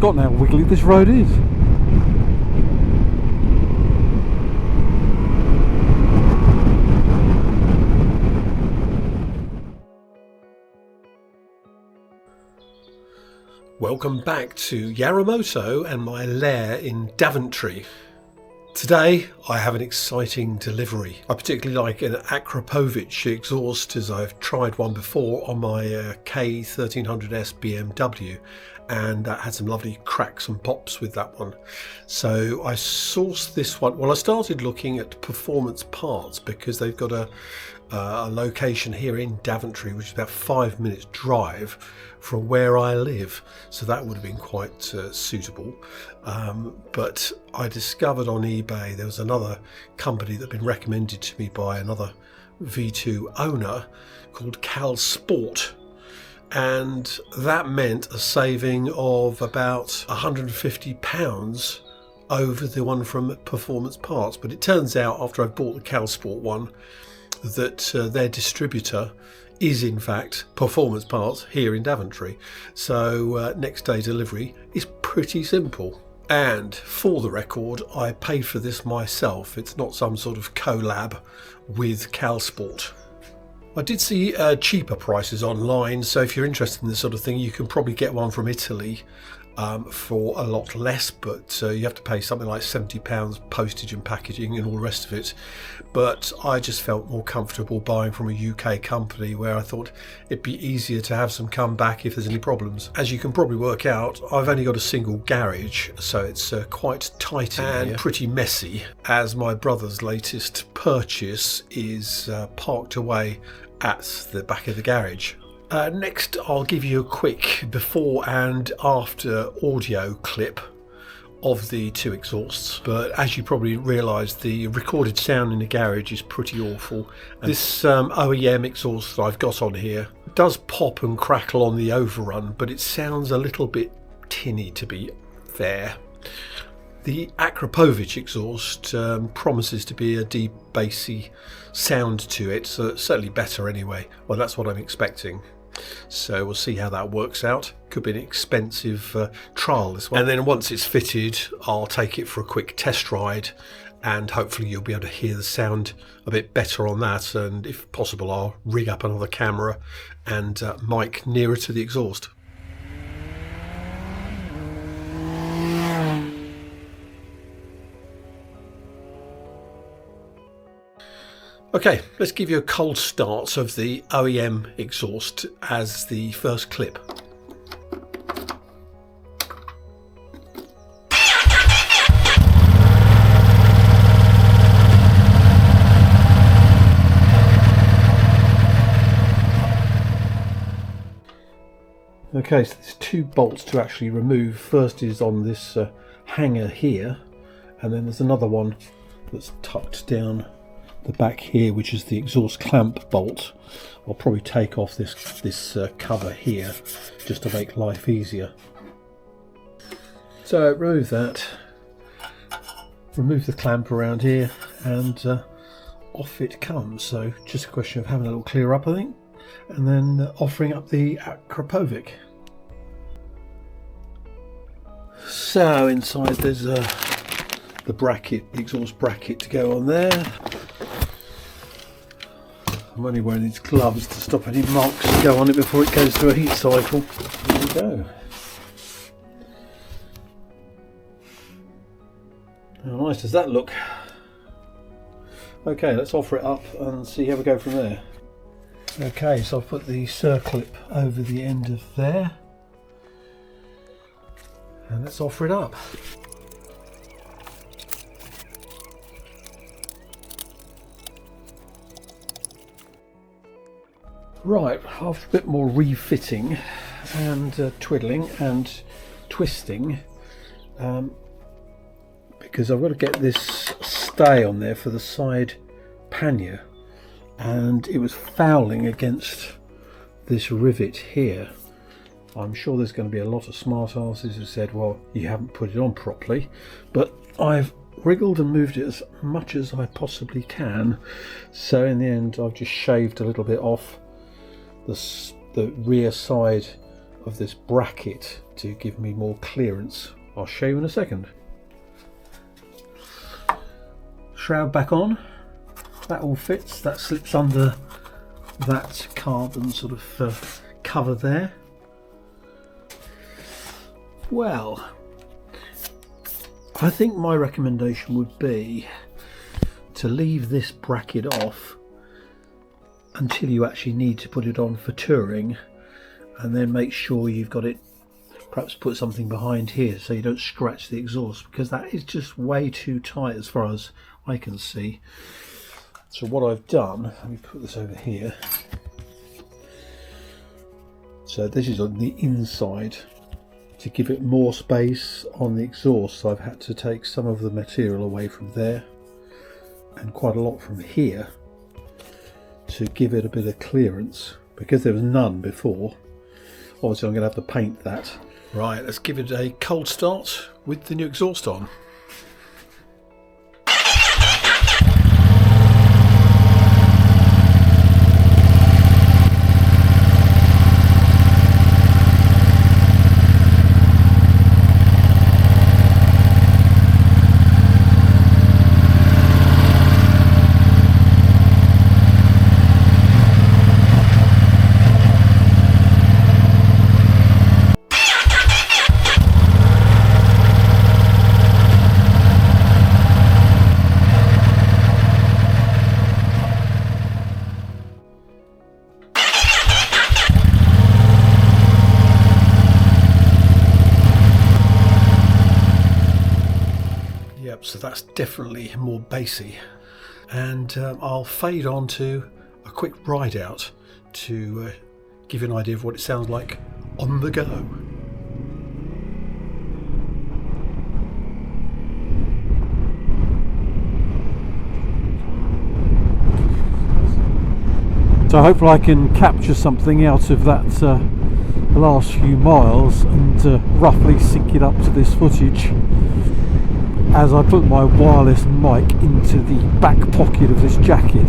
forgotten how wiggly this road is. Welcome back to YarroMoto and my lair in Daventry. Today I have an exciting delivery. I particularly like an Akrapovic exhaust, as I've tried one before on my K1300S BMW, and that had some lovely cracks and pops with that one. So I sourced this one. Well, I started looking at performance parts because they've got a location here in Daventry, which is about 5 minutes drive from where I live, so that would have been quite suitable. But I discovered on eBay there was another company that had been recommended to me by another V2 owner called Cal Sport, and that meant a saving of about £150 over the one from Performance Parts. But it turns out, after I bought the Cal Sport one, that their distributor is in fact Performance Parts here in Daventry. So next day delivery is pretty simple. And for the record, I paid for this myself. It's not some sort of collab with Cal Sport. I did see cheaper prices online, so if you're interested in this sort of thing, you can probably get one from Italy for a lot less, but you have to pay something like £70 postage and packaging and all the rest of it. But I just felt more comfortable buying from a UK company, where I thought it'd be easier to have some come back if there's any problems. As you can probably work out, I've only got a single garage, so it's quite tight in here, pretty messy, as my brother's latest purchase is parked away at the back of the garage. Next, I'll give you a quick before and after audio clip of the two exhausts. But as you probably realise, the recorded sound in the garage is pretty awful. This OEM exhaust that I've got on here does pop and crackle on the overrun, but it sounds a little bit tinny, to be fair. The Akrapovic exhaust promises to be a deep bassy sound to it, so it's certainly better anyway. Well, that's what I'm expecting. So we'll see how that works out. Could be an expensive trial, this one. And then once it's fitted, I'll take it for a quick test ride, and hopefully you'll be able to hear the sound a bit better on that. And if possible, I'll rig up another camera and mic nearer to the exhaust. Okay, let's give you a cold start of the OEM exhaust as the first clip. Okay, so there's two bolts to actually remove. First is on this hanger here, and then there's another one that's tucked down the back here, which is the exhaust clamp bolt. I'll probably take off this cover here just to make life easier. So remove that, remove the clamp around here, and off it comes. So just a question of having a little clear up, I think, and then offering up the Akrapovic. So inside there's the bracket, the exhaust bracket to go on there. I'm only wearing these gloves to stop any marks to go on it before it goes through a heat cycle. There we go. How nice does that look? Okay, let's offer it up and see how we go from there. Okay, so I've put the circlip over the end of there, and let's offer it up. Right, after a bit more refitting and twiddling and twisting, because I've got to get this stay on there for the side pannier, and it was fouling against this rivet here. I'm sure there's going to be a lot of smart asses who said, well, you haven't put it on properly, but I've wriggled and moved it as much as I possibly can. So in the end, I've just shaved a little bit off the rear side of this bracket to give me more clearance. I'll show you in a second. Shroud back on, that all fits, that slips under that carbon sort of cover there. Well, I think my recommendation would be to leave this bracket off until you actually need to put it on for touring, and then make sure you've got it, perhaps put something behind here so you don't scratch the exhaust, because that is just way too tight as far as I can see. So what I've done, let me put this over here. So this is on the inside. To give it more space on the exhaust, so I've had to take some of the material away from there and quite a lot from here to give it a bit of clearance, because there was none before. Obviously I'm going to have to paint that. Right, let's give it a cold start with the new exhaust on. So that's definitely more bassy, and I'll fade on to a quick ride out to give you an idea of what it sounds like on the go. So hopefully I can capture something out of that the last few miles and roughly sync it up to this footage as I put my wireless mic into the back pocket of this jacket.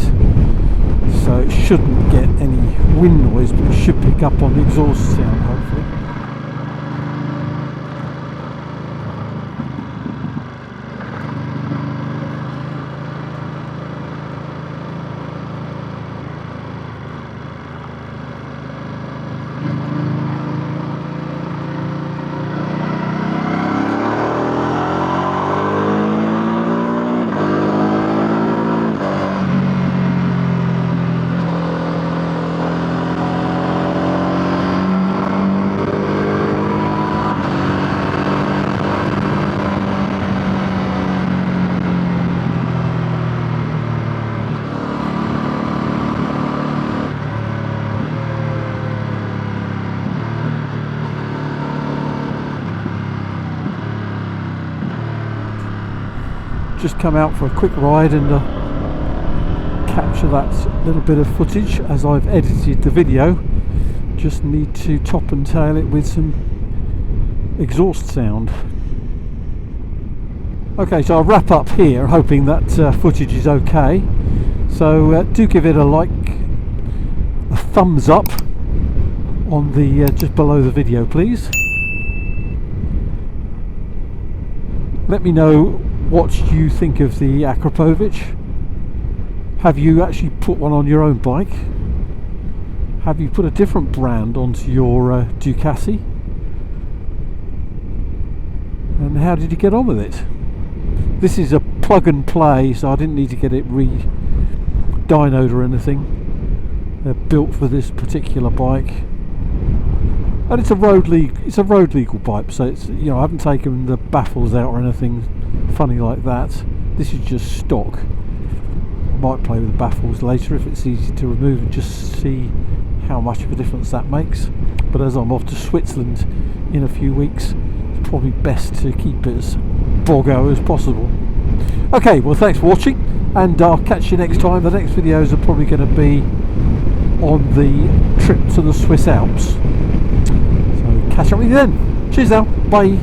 So it shouldn't get any wind noise, but it should pick up on the exhaust sound hopefully. Just come out for a quick ride and capture that little bit of footage as I've edited the video. Just need to top and tail it with some exhaust sound. Okay, so I'll wrap up here hoping that footage is okay. So do give it a like, a thumbs up on the just below the video please. Let me know what you think of the Akrapovic. Have you actually put one on your own bike? Have you put a different brand onto your Ducati? And how did you get on with it? This is a plug and play, so I didn't need to get it re-dynoed or anything. They're built for this particular bike. And it's a road legal bike, so it's, you know, I haven't taken the baffles out or anything funny like that. This is just stock. I might play with the baffles later if it's easy to remove and just see how much of a difference that makes. But as I'm off to Switzerland in a few weeks, it's probably best to keep it as boggo as possible. Okay, well thanks for watching, and I'll catch you next time. The next videos are probably going to be on the trip to the Swiss Alps. So catch up with you then. Cheers now, bye.